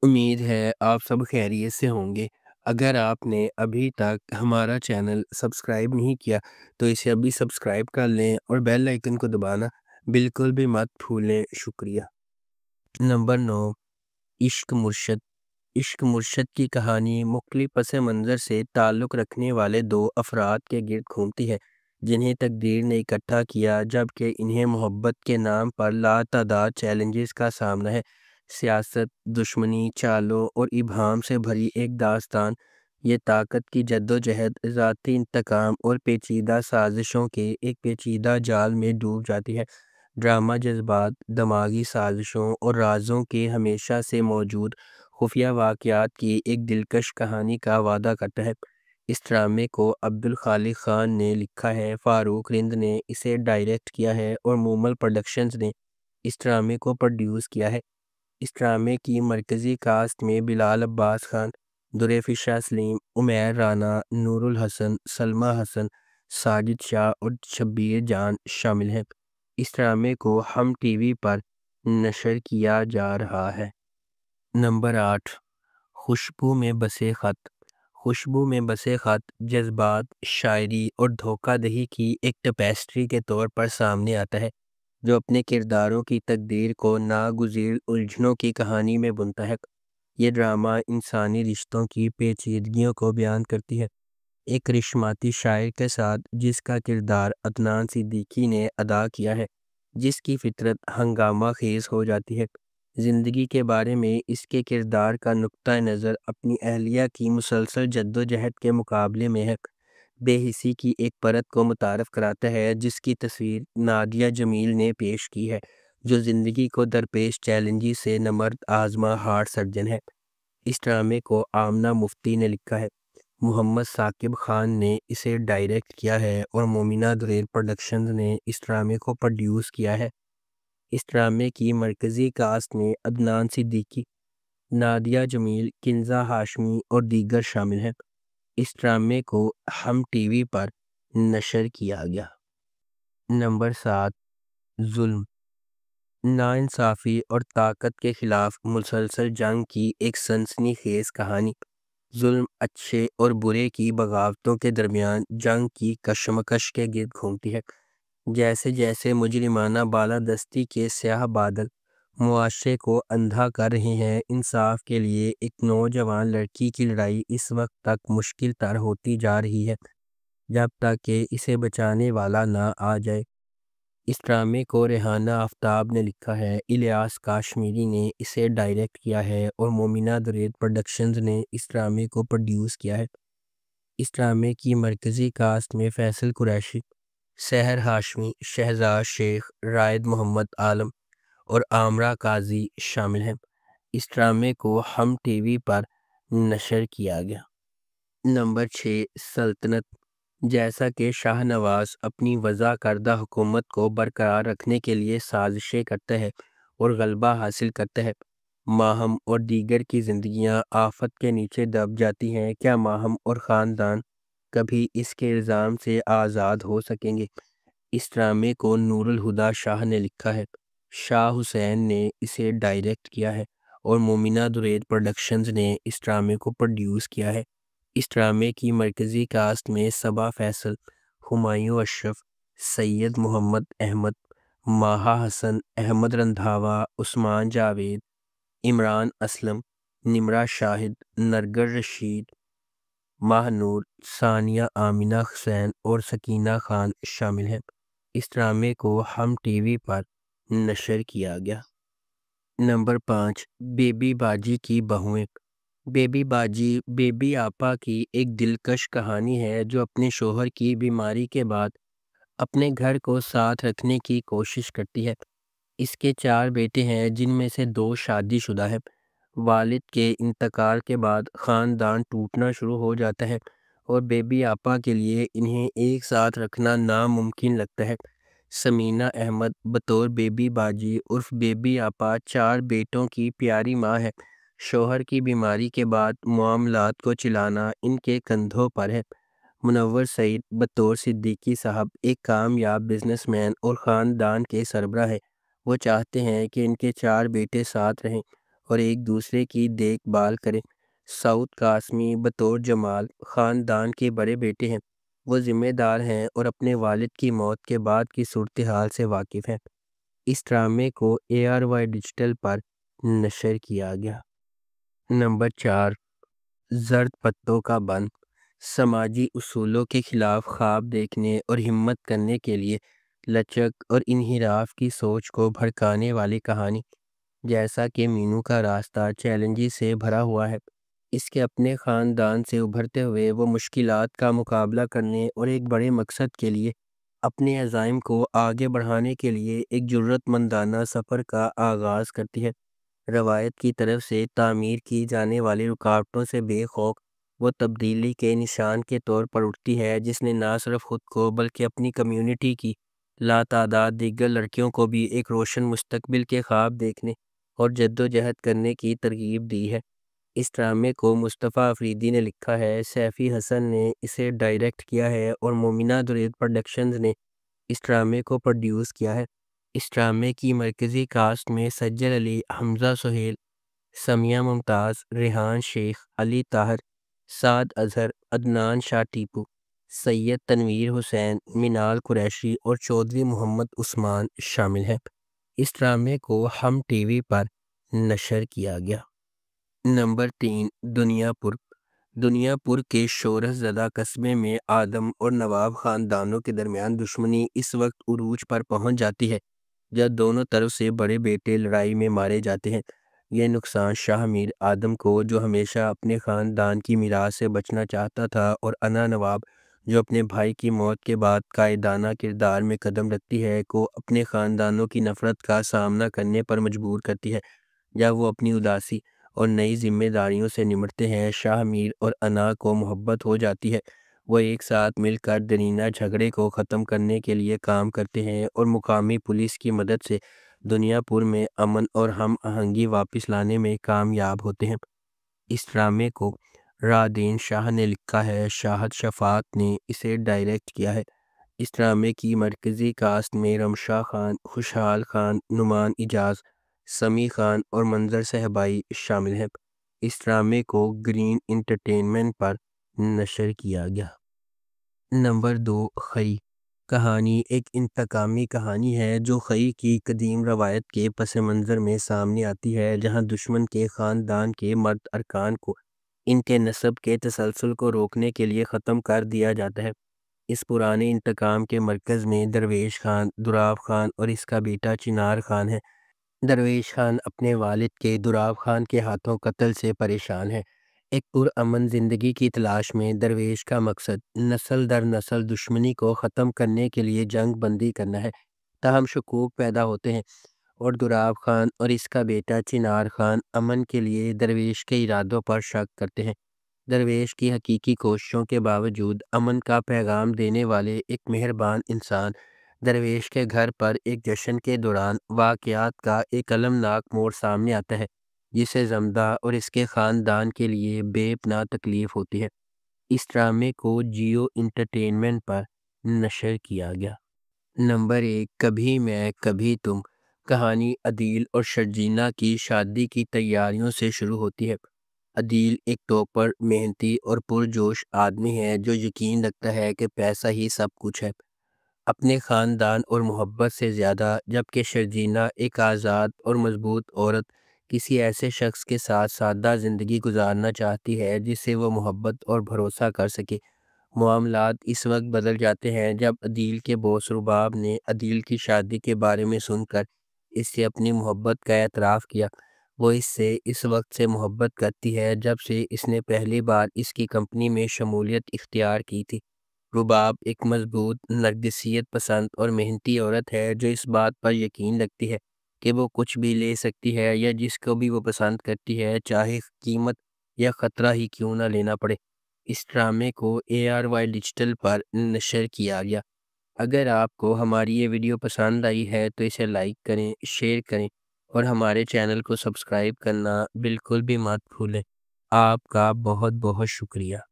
امید ہے آپ سب خیریت سے ہوں گے۔ اگر آپ نے ابھی تک ہمارا چینل سبسکرائب نہیں کیا تو اسے ابھی سبسکرائب کر لیں اور بیل آئیکن کو دبانا بالکل بھی مت بھولیں۔ شکریہ۔ نمبر 9، عشق مرشد۔ عشق مرشد کی کہانی مختلف پس منظر سے تعلق رکھنے والے دو افراد کے گرد گھومتی ہے جنہیں تقدیر نے اکٹھا کیا، جبکہ انہیں محبت کے نام پر لاتعداد چیلنجز کا سامنا ہے۔ سیاست، دشمنی، چالوں اور ابہام سے بھری ایک داستان، یہ طاقت کی جدوجہد، ذاتی انتقام اور پیچیدہ سازشوں کے ایک پیچیدہ جال میں ڈوب جاتی ہے۔ ڈرامہ جذبات، دماغی سازشوں اور رازوں کے ہمیشہ سے موجود خفیہ واقعات کی ایک دلکش کہانی کا وعدہ کرتا ہے۔ اس ڈرامے کو عبدالخالق خان نے لکھا ہے، فاروق رند نے اسے ڈائریکٹ کیا ہے اور مومل پروڈکشنز نے اس ڈرامے کو پروڈیوس کیا ہے۔ اس ڈرامے کی مرکزی کاسٹ میں بلال عباس خان، درفشہ سلیم، عمیر رانا، نور الحسن، سلمیٰ حسن، ساجد شاہ اور شبیر جان شامل ہیں۔ اس ڈرامے کو ہم ٹی وی پر نشر کیا جا رہا ہے۔ نمبر 8، خوشبو میں بسے خط۔ خوشبو میں بسے خط جذبات، شاعری اور دھوکہ دہی کی ایک ٹیپسٹری کے طور پر سامنے آتا ہے جو اپنے کرداروں کی تقدیر کو ناگزیر الجھنوں کی کہانی میں بنتا ہے۔ یہ ڈرامہ انسانی رشتوں کی پیچیدگیوں کو بیان کرتی ہے، ایک کرشماتی شاعر کے ساتھ جس کا کردار عدنان صدیقی نے ادا کیا ہے، جس کی فطرت ہنگامہ خیز ہو جاتی ہے۔ زندگی کے بارے میں اس کے کردار کا نقطہ نظر اپنی اہلیہ کی مسلسل جدوجہد کے مقابلے میں ہے، بے حسی کی ایک پرت کو متعارف کراتا ہے جس کی تصویر نادیہ جمیل نے پیش کی ہے، جو زندگی کو درپیش چیلنجز سے نمرد آزما ہارٹ سرجن ہے۔ اس ڈرامے کو آمنہ مفتی نے لکھا ہے، محمد ثاقب خان نے اسے ڈائریکٹ کیا ہے اور مومنہ دریل پروڈکشنز نے اس ڈرامے کو پروڈیوس کیا ہے۔ اس ڈرامے کی مرکزی کاسٹ میں عدنان صدیقی، نادیہ جمیل، کنزہ ہاشمی اور دیگر شامل ہیں۔ اس ڈرامے کو ہم ٹی وی پر نشر کیا گیا۔ نمبر 7، ظلم۔ ناانصافی اور طاقت کے خلاف مسلسل جنگ کی ایک سنسنی خیز کہانی، ظلم، اچھے اور برے کی بغاوتوں کے درمیان جنگ کی کشمکش کے گرد گھومتی ہے۔ جیسے جیسے مجرمانہ بالادستی کے سیاہ بادل معاشرے کو اندھا کر رہے ہیں، انصاف کے لیے ایک نوجوان لڑکی کی لڑائی اس وقت تک مشکل تر ہوتی جا رہی ہے جب تک کہ اسے بچانے والا نہ آ جائے۔ اس ڈرامے کو ریحانہ آفتاب نے لکھا ہے، الیاس کاشمیری نے اسے ڈائریکٹ کیا ہے اور مومنہ دریل پروڈکشنز نے اس ڈرامے کو پروڈیوس کیا ہے۔ اس ڈرامے کی مرکزی کاسٹ میں فیصل قریشی، سحر ہاشمی، شہزاد شیخ، رائد محمد عالم اور عامرہ قاضی شامل ہیں۔ اس ڈرامے کو ہم ٹی وی پر نشر کیا گیا۔ نمبر 6، سلطنت۔ جیسا کہ شاہ نواز اپنی وضع کردہ حکومت کو برقرار رکھنے کے لیے سازشیں کرتا ہے اور غلبہ حاصل کرتا ہے، ماہم اور دیگر کی زندگیاں آفت کے نیچے دب جاتی ہیں۔ کیا ماہم اور خاندان کبھی اس کے الزام سے آزاد ہو سکیں گے؟ اس ڈرامے کو نور الہدیٰ شاہ نے لکھا ہے، شاہ حسین نے اسے ڈائریکٹ کیا ہے اور مومنہ دریل پروڈکشنز نے اس ڈرامے کو پروڈیوس کیا ہے۔ اس ڈرامے کی مرکزی کاسٹ میں صبا فیصل، ہمایوں اشرف، سید محمد احمد، ماہا حسن، احمد رندھاوا، عثمان جاوید، عمران اسلم، نمرہ شاہد، نرگس رشید، ماہ نور، ثانیہ آمنہ حسین اور سکینہ خان شامل ہیں۔ اس ڈرامے کو ہم ٹی وی پر نشر کیا گیا۔ نمبر 5، بیبی باجی کی بہوئیں۔ بیبی باجی بیبی آپا کی ایک دلکش کہانی ہے جو اپنے شوہر کی بیماری کے بعد اپنے گھر کو ساتھ رکھنے کی کوشش کرتی ہے۔ اس کے 4 بیٹے ہیں جن میں سے 2 شادی شدہ ہیں۔ والد کے انتقال کے بعد خاندان ٹوٹنا شروع ہو جاتا ہے اور بیبی آپا کے لیے انہیں ایک ساتھ رکھنا ناممکن لگتا ہے۔ ثمینہ احمد بطور بیبی باجی عرف بیبی آپا 4 بیٹوں کی پیاری ماں ہے۔ شوہر کی بیماری کے بعد معاملات کو چلانا ان کے کندھوں پر ہے۔ منور سعید بطور صدیقی صاحب ایک کامیاب بزنس مین اور خاندان کے سربراہ ہیں۔ وہ چاہتے ہیں کہ ان کے 4 بیٹے ساتھ رہیں اور ایک دوسرے کی دیکھ بھال کریں۔ سعود قاسمی بطور جمال خاندان کے بڑے بیٹے ہیں۔ وہ ذمہ دار ہیں اور اپنے والد کی موت کے بعد کی صورتحال سے واقف ہیں۔ اس ڈرامے کو ARY ڈیجیٹل پر نشر کیا گیا۔ نمبر 4، زرد پتوں کا بن، سماجی اصولوں کے خلاف خواب دیکھنے اور ہمت کرنے کے لیے لچک اور انحراف کی سوچ کو بھڑکانے والی کہانی۔ جیسا کہ مینو کا راستہ چیلنجز سے بھرا ہوا ہے، اس کے اپنے خاندان سے ابھرتے ہوئے وہ مشکلات کا مقابلہ کرنے اور ایک بڑے مقصد کے لیے اپنے عزائم کو آگے بڑھانے کے لیے ایک جرأت مندانہ سفر کا آغاز کرتی ہے۔ روایت کی طرف سے تعمیر کی جانے والی رکاوٹوں سے بے خوف وہ تبدیلی کے نشان کے طور پر اٹھتی ہے، جس نے نہ صرف خود کو بلکہ اپنی کمیونٹی کی لاتعداد دیگر لڑکیوں کو بھی ایک روشن مستقبل کے خواب دیکھنے اور جدوجہد کرنے کی ترغیب دی ہے۔ اس ڈرامے کو مصطفیٰ افریدی نے لکھا ہے، سیفی حسن نے اسے ڈائریکٹ کیا ہے اور مومنہ درید پروڈکشنز نے اس ڈرامے کو پروڈیوس کیا ہے۔ اس ڈرامے کی مرکزی کاسٹ میں سجل علی، حمزہ سہیل، سمیہ ممتاز، ریحان شیخ، علی طاہر، سعد اظہر، عدنان شاہ ٹیپو، سید تنویر حسین، منال قریشی اور چودھری محمد عثمان شامل ہیں۔ اس ڈرامے کو ہم ٹی وی پر نشر کیا گیا۔ نمبر 3، دنیا پور۔ دنیا پور کے شورش زدہ قصبے میں آدم اور نواب خاندانوں کے درمیان دشمنی اس وقت عروج پر پہنچ جاتی ہے جب دونوں طرف سے بڑے بیٹے لڑائی میں مارے جاتے ہیں۔ یہ نقصان شاہ میر آدم کو، جو ہمیشہ اپنے خاندان کی میراث سے بچنا چاہتا تھا، اور انا نواب، جو اپنے بھائی کی موت کے بعد قائدانہ کردار میں قدم رکھتی ہے، کو اپنے خاندانوں کی نفرت کا سامنا کرنے پر مجبور کرتی ہے۔ جب وہ اپنی اداسی اور نئی ذمہ داریوں سے نمٹتے ہیں، شاہ میر اور انا کو محبت ہو جاتی ہے۔ وہ ایک ساتھ مل کر درینہ جھگڑے کو ختم کرنے کے لیے کام کرتے ہیں اور مقامی پولیس کی مدد سے دنیا پور میں امن اور ہم آہنگی واپس لانے میں کامیاب ہوتے ہیں۔ اس ڈرامے کو رادین شاہ نے لکھا ہے، شاہد شفاعت نے اسے ڈائریکٹ کیا ہے۔ اس ڈرامے کی مرکزی کاسٹ میں رمشا خان، خوشحال خان، نعمان اجاز، سمیع خان اور منظر صاحبائی شامل ہیں۔ اس ڈرامے کو گرین انٹرٹینمنٹ پر نشر کیا گیا۔ نمبر 2، خئی۔ کہانی ایک انتقامی کہانی ہے جو خئی کی قدیم روایت کے پس منظر میں سامنے آتی ہے، جہاں دشمن کے خاندان کے مرد ارکان کو ان کے نسب کے تسلسل کو روکنے کے لیے ختم کر دیا جاتا ہے۔ اس پرانے انتقام کے مرکز میں درویش خان، دراب خان اور اس کا بیٹا چنار خان ہے۔ درویش خان اپنے والد کے، دراب خان کے ہاتھوں قتل سے پریشان ہے۔ ایک پرامن زندگی کی تلاش میں درویش کا مقصد نسل در نسل دشمنی کو ختم کرنے کے لیے جنگ بندی کرنا ہے۔ تاہم شکوک پیدا ہوتے ہیں اور دراب خان اور اس کا بیٹا چنار خان امن کے لیے درویش کے ارادوں پر شک کرتے ہیں۔ درویش کی حقیقی کوششوں کے باوجود امن کا پیغام دینے والے ایک مہربان انسان درویش کے گھر پر ایک جشن کے دوران واقعات کا ایک المناک موڑ سامنے آتا ہے، جسے زمدہ اور اس کے خاندان کے لیے بے پناہ تکلیف ہوتی ہے۔ اس ڈرامے کو جیو انٹرٹینمنٹ پر نشر کیا گیا۔ نمبر 1، کبھی میں کبھی تم۔ کہانی عدیل اور شرجینا کی شادی کی تیاریوں سے شروع ہوتی ہے۔ عدیل ایک ٹاپر، محنتی اور پرجوش آدمی ہے جو یقین رکھتا ہے کہ پیسہ ہی سب کچھ ہے، اپنے خاندان اور محبت سے زیادہ، جبکہ شرجینا ایک آزاد اور مضبوط عورت کسی ایسے شخص کے ساتھ سادہ زندگی گزارنا چاہتی ہے جس سے وہ محبت اور بھروسہ کر سکے۔ معاملات اس وقت بدل جاتے ہیں جب عدیل کے باس رباب نے عدیل کی شادی کے بارے میں سن کر اس سے اپنی محبت کا اعتراف کیا۔ وہ اس سے اس وقت سے محبت کرتی ہے جب سے اس نے پہلی بار اس کی کمپنی میں شمولیت اختیار کی تھی۔ رباب ایک مضبوط، نرگسیت پسند اور محنتی عورت ہے جو اس بات پر یقین رکھتی ہے کہ وہ کچھ بھی لے سکتی ہے یا جس کو بھی وہ پسند کرتی ہے، چاہے قیمت یا خطرہ ہی کیوں نہ لینا پڑے۔ اس ڈرامے کو ARY ڈیجیٹل پر نشر کیا گیا۔ اگر آپ کو ہماری یہ ویڈیو پسند آئی ہے تو اسے لائک کریں، شیئر کریں اور ہمارے چینل کو سبسکرائب کرنا بالکل بھی مت بھولیں۔ آپ کا بہت بہت شکریہ۔